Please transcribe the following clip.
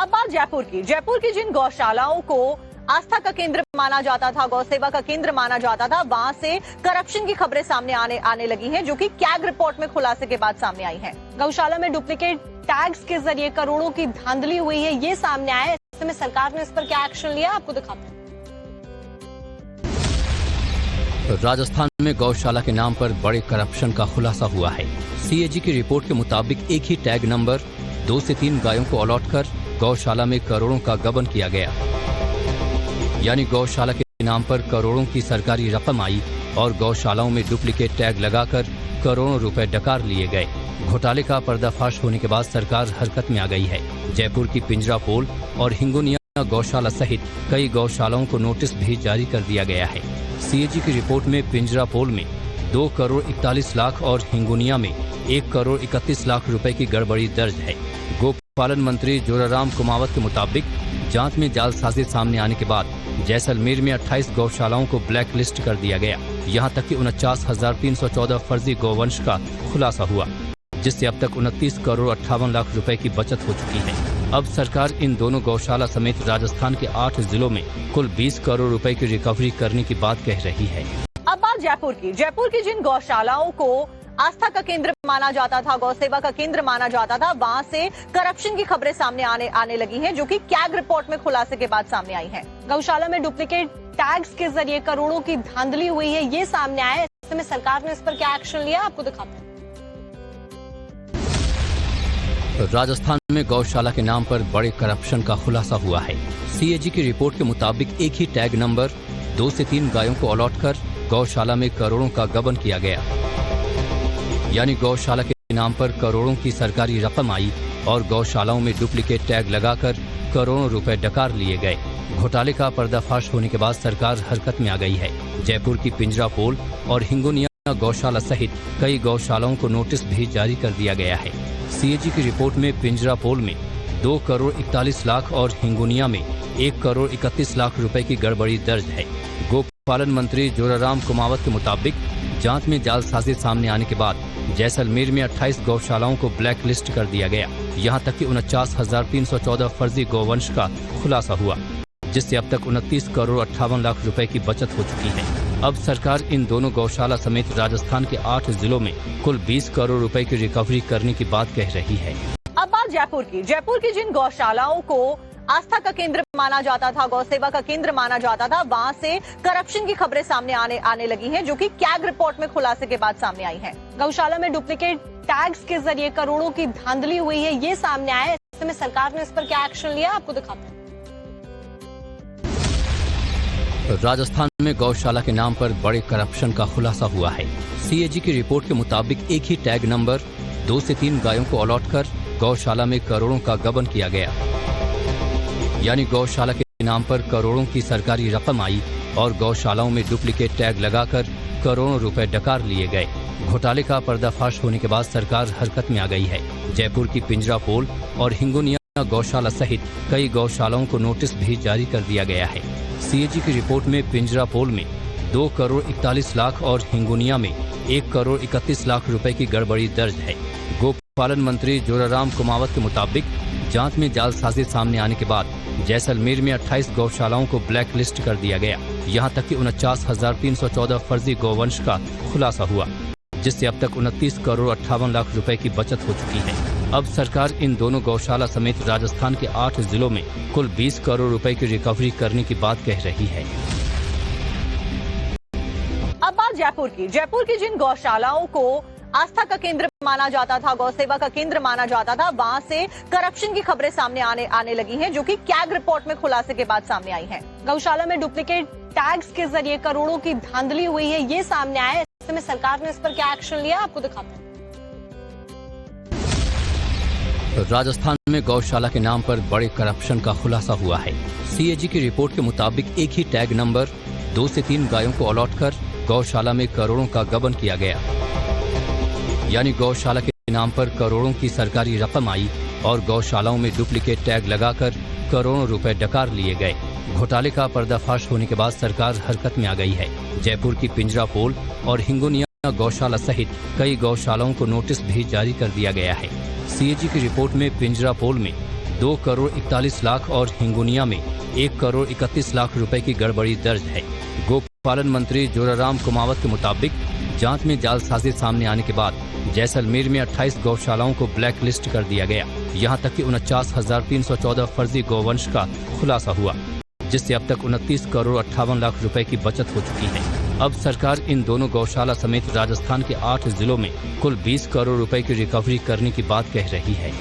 अब बात जयपुर की जिन गौशालाओं को आस्था का केंद्र माना जाता था, गौ सेवा का केंद्र माना जाता था, वहां से करप्शन की खबरें सामने आने लगी हैं, जो कि कैग रिपोर्ट में खुलासे के बाद सामने आई हैं। गौशाला में डुप्लीकेट टैग्स के जरिए करोड़ों की धांधली हुई है, ये सामने आया है। ऐसे में सरकार ने इस पर क्या एक्शन लिया, आपको दिखाते हैं। राजस्थान में गौशाला के नाम पर बड़े करप्शन का खुलासा हुआ है। सीएजी की रिपोर्ट के मुताबिक एक ही टैग नंबर 2 से 3 गायों को अलॉट कर गौशाला में करोड़ों का गबन किया गया। यानी गौशाला के नाम पर करोड़ों की सरकारी रकम आई और गौशालाओं में डुप्लीकेट टैग लगाकर करोड़ों रुपए डकार लिए गए। घोटाले का पर्दाफाश होने के बाद सरकार हरकत में आ गई है। जयपुर की पिंजरापोल और हिंगोनिया गौशाला सहित कई गौशालाओं को नोटिस भी जारी कर दिया गया है। सीएजी की रिपोर्ट में पिंजरापोल में 2 करोड़ 41 लाख और हिंगोनिया में 1 करोड़ 31 लाख रुपए की गड़बड़ी दर्ज है। गोपालन मंत्री जोराराम कुमावत के मुताबिक जांच में जालसाजी सामने आने के बाद जैसलमेर में 28 गौशालाओं को ब्लैक लिस्ट कर दिया गया। यहां तक कि 49,314 फर्जी गौवंश का खुलासा हुआ, जिससे अब तक 29 करोड़ 58 लाख रुपए की बचत हो चुकी है। अब सरकार इन दोनों गौशाला समेत राजस्थान के 8 जिलों में कुल 20 करोड़ रुपए की रिकवरी करने की बात कह रही है। अब बात जयपुर की जिन गौशालाओं को आस्था का केंद्र माना जाता था, गौ सेवा का केंद्र माना जाता था, वहां से करप्शन की खबरें सामने आने लगी हैं, जो कि कैग रिपोर्ट में खुलासे के बाद सामने आई हैं। गौशाला में डुप्लीकेट टैग्स के जरिए करोड़ों की धांधली हुई है, ये सामने आया है। ऐसे में सरकार ने इस पर क्या एक्शन लिया, आपको दिखाते हैं। राजस्थान में गौशाला के नाम पर बड़े करप्शन का खुलासा हुआ है। सीएजी की रिपोर्ट के मुताबिक एक ही टैग नंबर 2 से 3 गायों को अलॉट कर गौशाला में करोड़ों का गबन किया गया। यानी गौशाला के नाम पर करोड़ों की सरकारी रकम आई और गौशालाओं में डुप्लीकेट टैग लगाकर करोड़ों रुपए डकार लिए गए। घोटाले का पर्दाफाश होने के बाद सरकार हरकत में आ गई है। जयपुर की पिंजरापोल और हिंगोनिया गौशाला सहित कई गौशालाओं को नोटिस भी जारी कर दिया गया है। सीएजी की रिपोर्ट में पिंजरापोल में 2 करोड़ 41 लाख और हिंगोनिया में 1 करोड़ 31 लाख रुपए की गड़बड़ी दर्ज है। गोपालन मंत्री जोराराम कुमावत के मुताबिक जांच में जालसाजी सामने आने के बाद जैसलमेर में 28 गौशालाओं को ब्लैक लिस्ट कर दिया गया। यहां तक कि 49,314 फर्जी गौवंश का खुलासा हुआ, जिससे अब तक 29 करोड़ 58 लाख रुपए की बचत हो चुकी है। अब सरकार इन दोनों गौशाला समेत राजस्थान के 8 जिलों में कुल 20 करोड़ रुपए की रिकवरी करने की बात कह रही है। अब बात जयपुर की जिन गौशालाओं को आस्था का केंद्र माना जाता था, गौ सेवा का केंद्र माना जाता था, वहां से करप्शन की खबरें सामने आने लगी हैं, जो कि कैग रिपोर्ट में खुलासे के बाद सामने आई हैं। गौशाला में डुप्लीकेट टैग्स के जरिए करोड़ों की धांधली हुई है, ये सामने आया है। ऐसे में सरकार ने इस पर क्या एक्शन लिया, आपको दिखाते हैं। राजस्थान में गौशाला के नाम पर बड़े करप्शन का खुलासा हुआ है। सीएजी की रिपोर्ट के मुताबिक एक ही टैग नंबर 2 से 3 गायों को अलॉट कर गौशाला में करोड़ों का गबन किया गया। यानी गौशाला के नाम पर करोड़ों की सरकारी रकम आई और गौशालाओं में डुप्लीकेट टैग लगाकर करोड़ों रुपए डकार लिए गए। घोटाले का पर्दाफाश होने के बाद सरकार हरकत में आ गई है। जयपुर की पिंजरापोल और हिंगोनिया गौशाला सहित कई गौशालाओं को नोटिस भी जारी कर दिया गया है। सीएजी की रिपोर्ट में पिंजरापोल में 2 करोड़ 41 लाख और हिंगोनिया में 1 करोड़ 31 लाख रुपए की गड़बड़ी दर्ज है। गोपालन मंत्री जोराराम कुमावत के मुताबिक जांच में जालसाजी सामने आने के बाद जैसलमेर में 28 गौशालाओं को ब्लैक लिस्ट कर दिया गया। यहां तक कि 49,314 फर्जी गौवंश का खुलासा हुआ, जिससे अब तक 29 करोड़ 58 लाख रुपए की बचत हो चुकी है। अब सरकार इन दोनों गौशाला समेत राजस्थान के 8 जिलों में कुल 20 करोड़ रुपए की रिकवरी करने की बात कह रही है। अब बात जयपुर की जिन गौशालाओं को आस्था का केंद्र माना जाता था, गौ सेवा का केंद्र माना जाता था, वहां से करप्शन की खबरें सामने आने लगी हैं, जो कि कैग रिपोर्ट में खुलासे के बाद सामने आई हैं। गौशाला में डुप्लीकेट टैग्स के जरिए करोड़ों की धांधली हुई है, ये सामने आया है। ऐसे में सरकार ने इस पर क्या एक्शन लिया, आपको दिखाते हैं। राजस्थान में गौशाला के नाम पर बड़े करप्शन का खुलासा हुआ है। सीएजी की रिपोर्ट के मुताबिक एक ही टैग नंबर 2 से 3 गायों को अलॉट कर गौशाला में करोड़ों का गबन किया गया। यानी गौशाला के नाम पर करोड़ों की सरकारी रकम आई और गौशालाओं में डुप्लीकेट टैग लगाकर करोड़ों रुपए डकार लिए गए। घोटाले का पर्दाफाश होने के बाद सरकार हरकत में आ गई है। जयपुर की पिंजरापोल और हिंगोनिया गौशाला सहित कई गौशालाओं को नोटिस भी जारी कर दिया गया है। सीएजी की रिपोर्ट में पिंजरापोल में 2 करोड़ 41 लाख और हिंगुनिया में 1 करोड़ 31 लाख रुपए की गड़बड़ी दर्ज है। गोपालन मंत्री जोराराम कुमावत के मुताबिक जांच में जालसाजी सामने आने के बाद जैसलमेर में 28 गौशालाओं को ब्लैक लिस्ट कर दिया गया। यहां तक कि 49,314 फर्जी गौवंश का खुलासा हुआ, जिससे अब तक 29 करोड़ 58 लाख रुपए की बचत हो चुकी है। अब सरकार इन दोनों गौशाला समेत राजस्थान के 8 जिलों में कुल 20 करोड़ रुपए की रिकवरी करने की बात कह रही है।